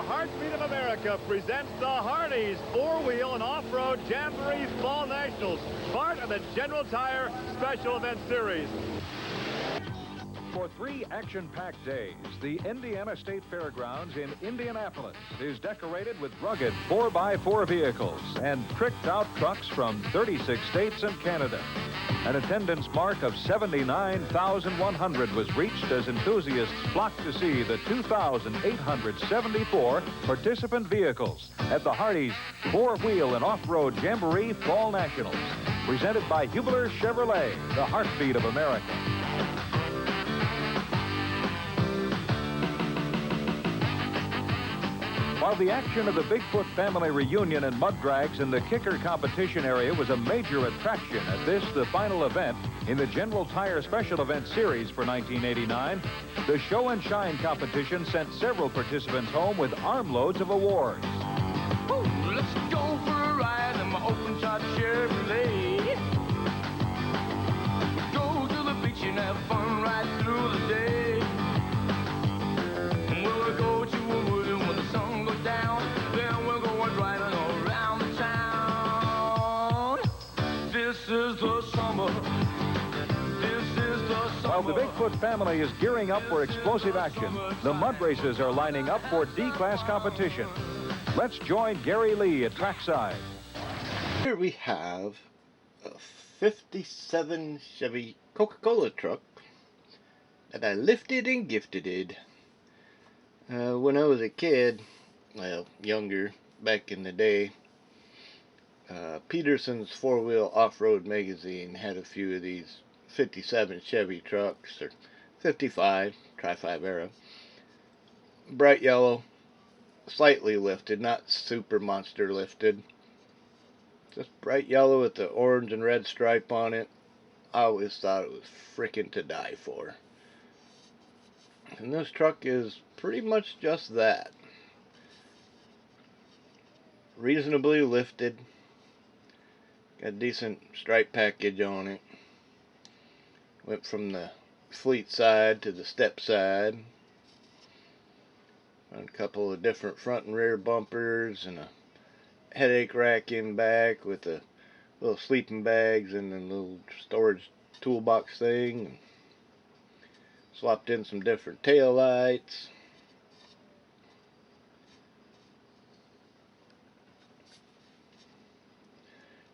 Heartbeat of America presents the Hardee's four-wheel and off-road Jamboree Fall Nationals, part of the General Tire Special Event Series. For 3 action-packed days, the Indiana State Fairgrounds in Indianapolis is decorated with rugged 4x4 vehicles and tricked-out trucks from 36 states and Canada. An attendance mark of 79,100 was reached as enthusiasts flocked to see the 2,874 participant vehicles at the Hardee's four-wheel and off-road Jamboree Fall Nationals, presented by Hubler Chevrolet, the heartbeat of America. While the action of the Bigfoot family reunion and mud drags in the kicker competition area was a major attraction at this, the final event in the General Tire Special Event Series for 1989, the show and shine competition sent several participants home with armloads of awards. Ooh, let's go for a ride in my open-top Chevrolet. Go to the beach and have fun right through the day. We'll go to a wood and when the sun goes down, then we'll go driving around the town. This is the summer. This is the summer. While the Bigfoot family is gearing up for explosive action, the mud races are lining up for D-class competition. Let's join Gary Lee at trackside. Here we have a 57 Chevy Coca-Cola truck that I lifted and gifted it. When I was a kid, well, younger, back in the day, Peterson's four-wheel off-road magazine had a few of these 57 Chevy trucks, or 55, Tri-5 era. Bright yellow, slightly lifted, not super monster lifted. Just bright yellow with the orange and red stripe on it. I always thought it was frickin' to die for. And this truck is pretty much just that. Reasonably lifted. Got decent stripe package on it. Went from the fleet side to the step side. A couple of different front and rear bumpers and a headache rack in back with the little sleeping bags and a little storage toolbox thing. Swapped in some different tail lights.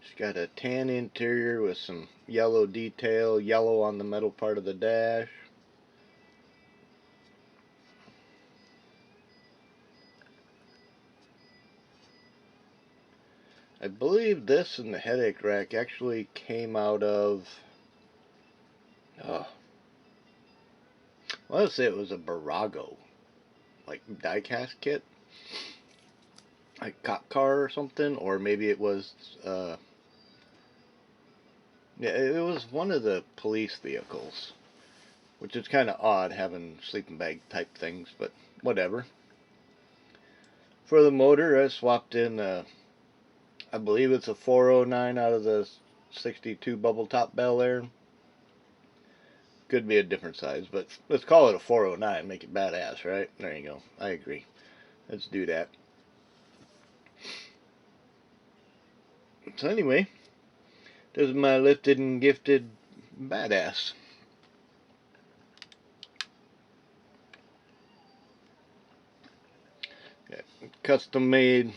It's got a tan interior with some yellow detail, yellow on the metal part of the dash. I believe this and the headache rack actually came out of, let's say it was a Barago, like die-cast kit, like cop car or something, or maybe it was, yeah, it was one of the police vehicles, which is kind of odd having sleeping bag type things, but whatever. For the motor, I swapped in, I believe it's a 409 out of the 62 bubble top Bel Air. Could be a different size, but let's call it a 409, make it badass, right? There you go. I agree. Let's do that. So anyway, this is my lifted and gifted badass. Got custom made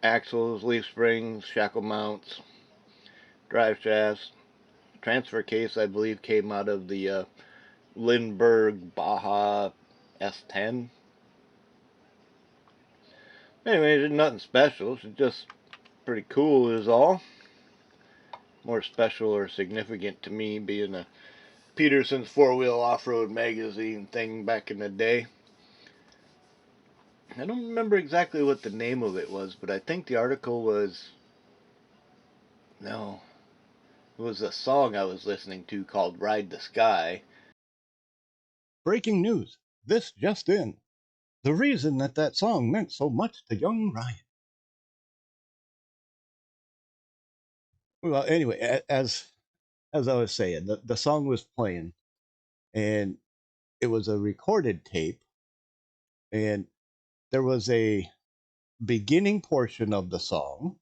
axles, leaf springs, shackle mounts, drive shafts. Transfer case, I believe, came out of the Lindbergh Baja S10. Anyway, it's nothing special. It's just pretty cool is all. More special or significant to me being a Peterson's four-wheel off-road magazine thing back in the day. I don't remember exactly what the name of it was, but I think the article was... No. It was a song I was listening to called Ride the Sky. Breaking news. This just in. The reason that song meant so much to young Ryan. Well, anyway, as I was saying, the song was playing, and it was a recorded tape, and there was a beginning portion of the song.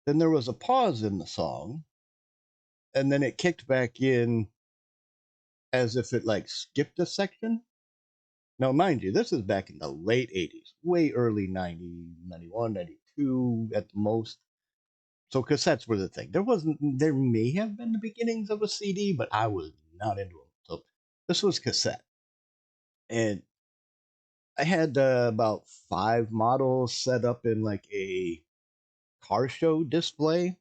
Then there was a pause in the song, and then it kicked back in as if it like skipped a section. Now, mind you, this is back in the late 80s, way early 90, 91, 92 at the most. So cassettes were the thing. There may have been the beginnings of a CD, but I was not into them. So this was cassette. And I had about 5 models set up in like a car show display.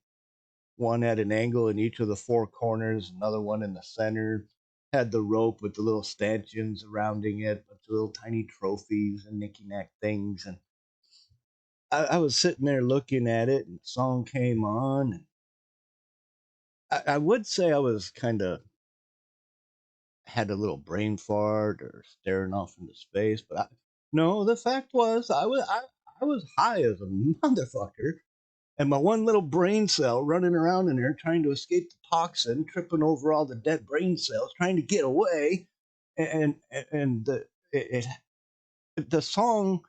One at an angle in each of the 4 corners, another one in the center. Had the rope with the little stanchions surrounding it, with little tiny trophies and knicky-knack things. And I was sitting there looking at it, and the song came on. And I would say I was kind of had a little brain fart or staring off into space, but no, the fact was I was high as a motherfucker, and my one little brain cell running around in there trying to escape the toxin, tripping over all the dead brain cells, trying to get away, and the song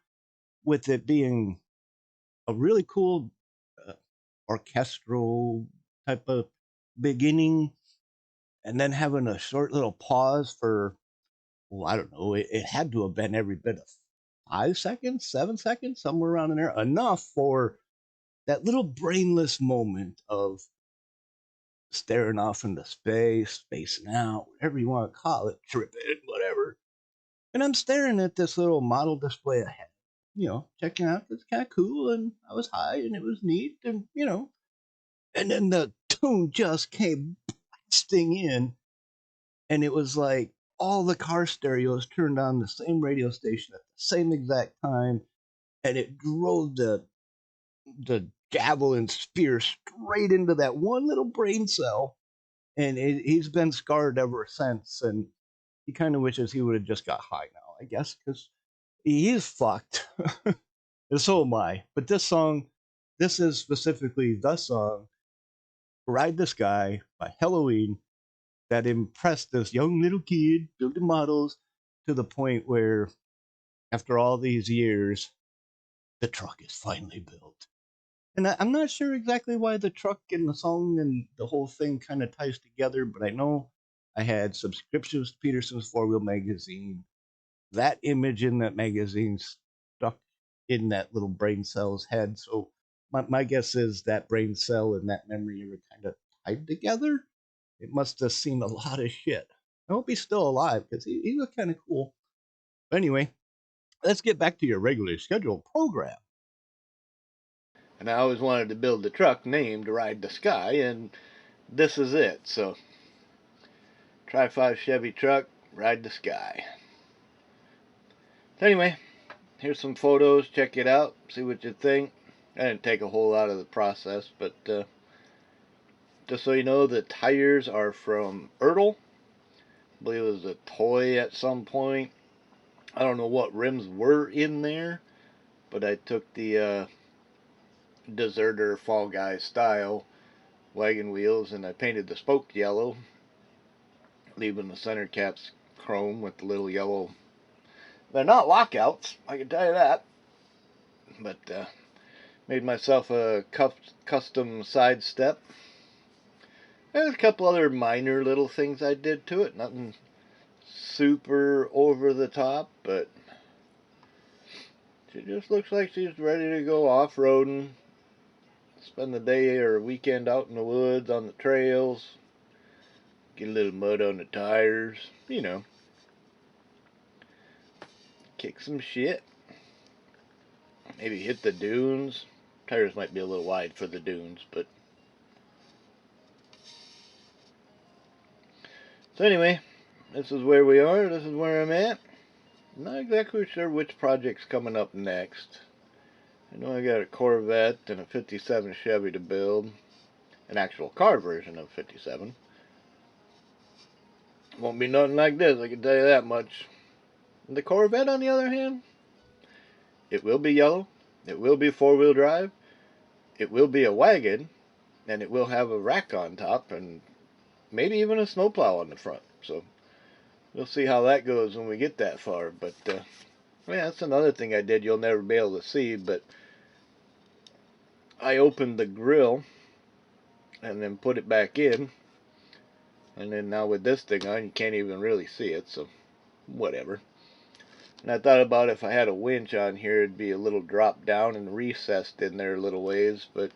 with it being a really cool uh, orchestral type of beginning, and then having a short little pause for, well, I don't know, it had to have been every bit of 5 seconds, 7 seconds, somewhere around in there, enough for that little brainless moment of staring off into space, spacing out, whatever you want to call it, tripping, whatever. And I'm staring at this little model display ahead, checking out. It's kind of cool, and I was high, and it was neat, and and then the tune just came blasting in, and it was like all the car stereos turned on the same radio station at the same exact time, and it drove the javelin spear straight into that one little brain cell, and he's been scarred ever since. And he kind of wishes he would have just got high now, I guess, because he is fucked. And so am I. But this is specifically the song, Ride the Sky by Halloween, that impressed this young little kid building models to the point where, after all these years, the truck is finally built. And I'm not sure exactly why the truck and the song and the whole thing kind of ties together, but I know I had subscriptions to Peterson's Four Wheel magazine. That image in that magazine stuck in that little brain cell's head. So my guess is that brain cell and that memory are kind of tied together. It must have seen a lot of shit. I hope he's still alive because he looked kind of cool. But anyway, let's get back to your regularly scheduled program. And I always wanted to build a truck named Ride the Sky, and this is it. So, Tri-5 Chevy truck, Ride the Sky. So anyway, here's some photos. Check it out. See what you think. I didn't take a whole lot of the process, but just so you know, the tires are from Ertl. I believe it was a toy at some point. I don't know what rims were in there, but I took the Deserter Fall Guy style wagon wheels and I painted the spoke yellow, leaving the center caps chrome with the little yellow. They're not lockouts, I can tell you that. But made myself a custom side step. There's a couple other minor little things I did to it. Nothing super over the top, but she just looks like she's ready to go off-roading. Spend the day or weekend out in the woods on the trails. Get a little mud on the tires. Kick some shit. Maybe hit the dunes. Tires might be a little wide for the dunes, but... So anyway, this is where we are. This is where I'm at. Not exactly sure which project's coming up next. I know I got a Corvette and a 57 Chevy to build. an actual car version of 57. Won't be nothing like this, I can tell you that much. The Corvette, on the other hand, it will be yellow, it will be four-wheel drive, it will be a wagon, and it will have a rack on top, and maybe even a snowplow on the front. So we'll see how that goes when we get that far. But yeah, that's another thing I did you'll never be able to see. But I opened the grill and then put it back in, and then now with this thing on, you can't even really see it. So whatever. And I thought about if I had a winch on here, it'd be a little drop down and recessed in there a little ways. But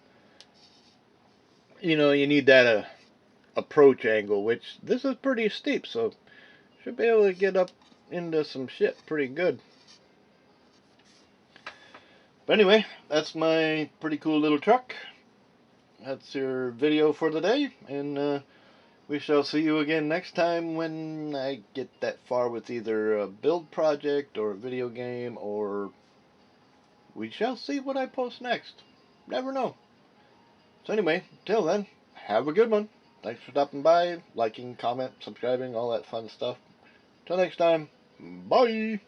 you know, you need that approach angle, which this is pretty steep, so should be able to get up into some shit pretty good. But anyway, that's my pretty cool little truck. That's your video for the day, and we shall see you again next time when I get that far with either a build project or a video game, or we shall see what I post next. Never know. So anyway, till then, have a good one. Thanks for stopping by, liking, comment, subscribing, all that fun stuff. Till next time, bye!